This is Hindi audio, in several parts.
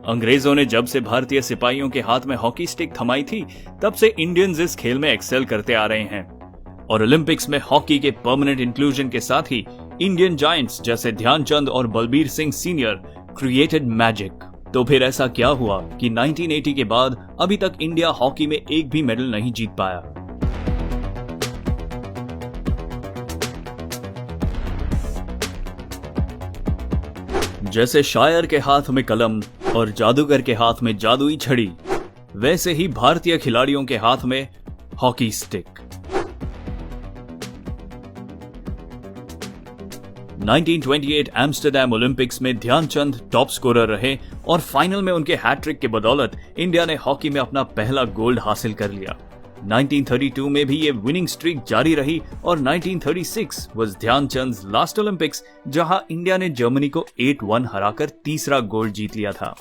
अंग्रेजों ने जब से भारतीय सिपाहियों के हाथ में हॉकी स्टिक थमाई थी, तब से इंडियंस इस खेल में एक्सेल करते आ रहे हैं और ओलंपिक्स में हॉकी के परमानेंट इंक्लूजन के साथ ही इंडियन जायंट्स जैसे ध्यानचंद और Balbir Singh senior created magic. तो फिर ऐसा क्या हुआ कि 1980 के बाद अभी तक इंडिया हॉकी में एक भी मेडल नहीं जीत पाया? जैसे शायर के हाथ में कलम और जादूगर के हाथ में जादुई छड़ी, वैसे ही भारतीय खिलाड़ियों के हाथ में हॉकी स्टिक। 1928 एम्स्टरडैम ओलंपिक्स में ध्यानचंद टॉप स्कोरर रहे और फाइनल में उनके हैट्रिक के बदौलत इंडिया ने हॉकी में अपना पहला गोल्ड हासिल कर लिया। 1932 में भी ये विनिंग स्ट्रीक जारी रही और 1936 वाज ध्यानचंद्स लास्ट ओलंपिक्स, जहां इंडिया ने जर्मनी को 8-1 हराकर तीसरा गोल्ड जीत लिया था।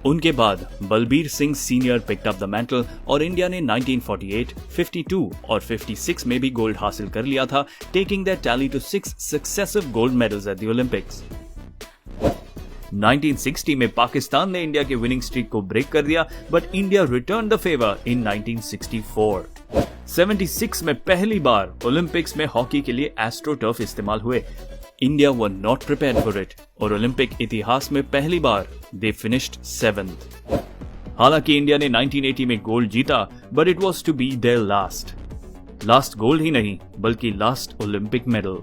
उनके बाद Balbir Singh senior picked up the mantle और इंडिया ने 1948, 52 और 56 में भी गोल्ड हासिल कर लिया था, taking that tally to 6 successive gold medals at the Olympics. 1960 में पाकिस्तान ने इंडिया के विनिंग स्ट्रीक को ब्रेक कर दिया, but India written the favour इन 1964। 76 में पहली बार ओलंपिक्स में हॉकी के लिए एस्ट्रोटर्फ इस्तेमाल हुए। India were not prepared for it और ओलंपिक इतिहास में पहली बार दे फिनिश्ड 7th। हालांकि इंडिया ने 1980 में गोल्ड जीता, but it was to be their last gold ही नहीं बल्कि लास्ट ओलंपिक मेडल।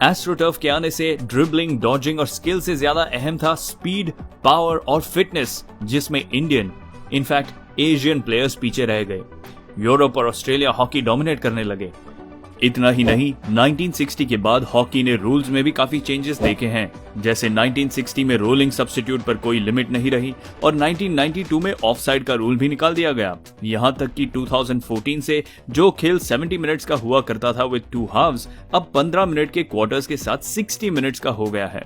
एस्ट्रोटर्फ के आने से ड्रिबलिंग, डॉजिंग और स्किल से ज्यादा अहम था स्पीड, पावर और फिटनेस, जिसमें इंडियन, इनफैक्ट एशियन प्लेयर्स पीछे रह गए। यूरोप और ऑस्ट्रेलिया हॉकी डोमिनेट करने लगे। इतना ही नहीं, 1960 के बाद हॉकी ने रूल्स में भी काफी चेंजेस देखे हैं, जैसे 1960 में रोलिंग सब्स्टिट्यूट पर कोई लिमिट नहीं रही और 1992 में ऑफसाइड का रूल भी निकाल दिया गया। यहां तक कि 2014 से जो खेल 70 मिनट्स का हुआ करता था विद 2 हाफ्स, अब 15 मिनट के क्वार्टर्स के साथ 60 मिनट्स का हो गया है।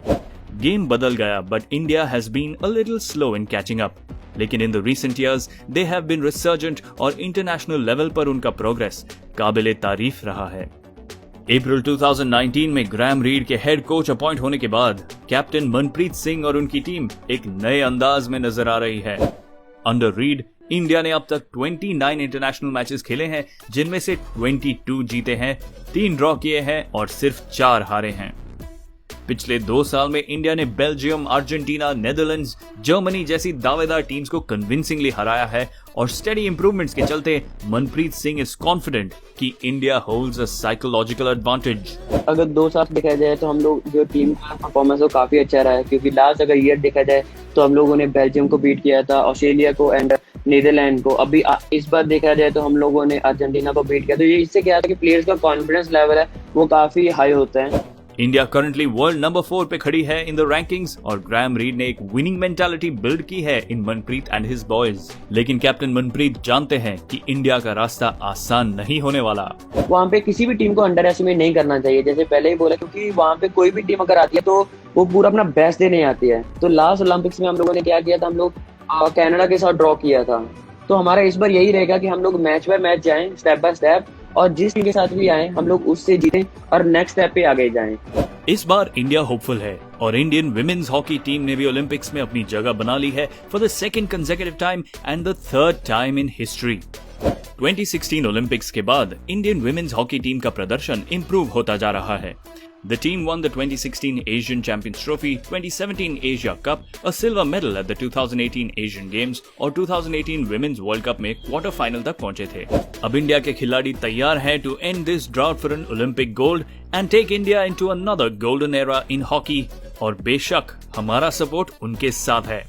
गेम बदल गया, but India has been a little slow in catching up. लेकिन in the recent years they have been resurgent और इंटरनेशनल लेवल पर उनका प्रोग्रेस काबिले तारीफ रहा है। अप्रैल 2019 में ग्रैम रीड के हेड कोच अपॉइंट होने के बाद कैप्टन मनप्रीत सिंह और उनकी टीम एक नए अंदाज में नजर आ रही है। अंडर रीड इंडिया ने अब तक 29 इंटरनेशनल मैचेस खेले हैं, जिनमें से 22 जीते हैं, 3 ड्रॉ किए हैं और सिर्फ 4 हारे हैं। पिछले 2 साल में इंडिया ने बेल्जियम, अर्जेंटीना, नेदरलैंड्स, जर्मनी जैसी दावेदार टीम्स को कन्विंसिंगली हराया है और स्टेडी इंप्रूवमेंट्स के चलते मनप्रीत सिंह इज कॉन्फिडेंट कि India holds a psychological advantage. अगर 2 साल देखा जाए तो हम लोग जो टीम का परफॉर्मेंस वो काफी अच्छा रहा है, क्योंकि लास्ट अगर ईयर देखा जाए तो हम लोगों ने बेल्जियम को बीट किया था, ऑस्ट्रेलिया को एंड नीदरलैंड को। अभी इस बार देखा जाए तो हम लोगों ने अर्जेंटीना को बीट किया। तो ये इससे क्या था कि प्लेयर्स का कॉन्फिडेंस लेवल है वो काफी हाई होता है। इंडिया करंटली वर्ल्ड नंबर 4 पे खड़ी है इन द रैंकिंग्स और ग्रैम रीड ने एक विनिंग मेंटालिटी बिल्ड की है इन मनप्रीत एंड हिज बॉयज। लेकिन कैप्टन मनप्रीत जानते हैं कि इंडिया का रास्ता आसान नहीं होने वाला। वहाँ पे किसी भी टीम को अंडर एस्टिमेट नहीं करना चाहिए, जैसे पहले ही बोला, क्योंकि वहाँ पे कोई भी टीम अगर आती है तो वो पूरा अपना बेस्ट देने आती है। तो लास्ट ओलंपिक्स में हम लोगों ने क्या किया था, हम लोग कनाडा के साथ ड्रॉ किया था। तो हमारा इस बार यही रहेगा कि हम लोग मैच बाय मैच जाएं, स्टेप बाय स्टेप, और जिस टीम के साथ भी आए हम लोग उससे जीतें और नेक्स्ट स्टेप पे आगे जाएं। इस बार इंडिया होपफुल है और इंडियन विमेन्स हॉकी टीम ने भी ओलंपिक्स में अपनी जगह बना ली है for the second consecutive time and the third time in history. 2016 Olympics के बाद इंडियन विमेन्स हॉकी टीम का प्रदर्शन इंप्रूव होता जा रहा है। The team won the 2016 Asian Champions Trophy, 2017 Asia Cup, a silver medal at the 2018 Asian Games और 2018 Women's World Cup में क्वार्टर फाइनल तक पहुंचे थे। अब इंडिया के खिलाड़ी तैयार हैं to end this drought for an Olympic gold and take India into another golden era in hockey और बेशक हमारा सपोर्ट उनके साथ है।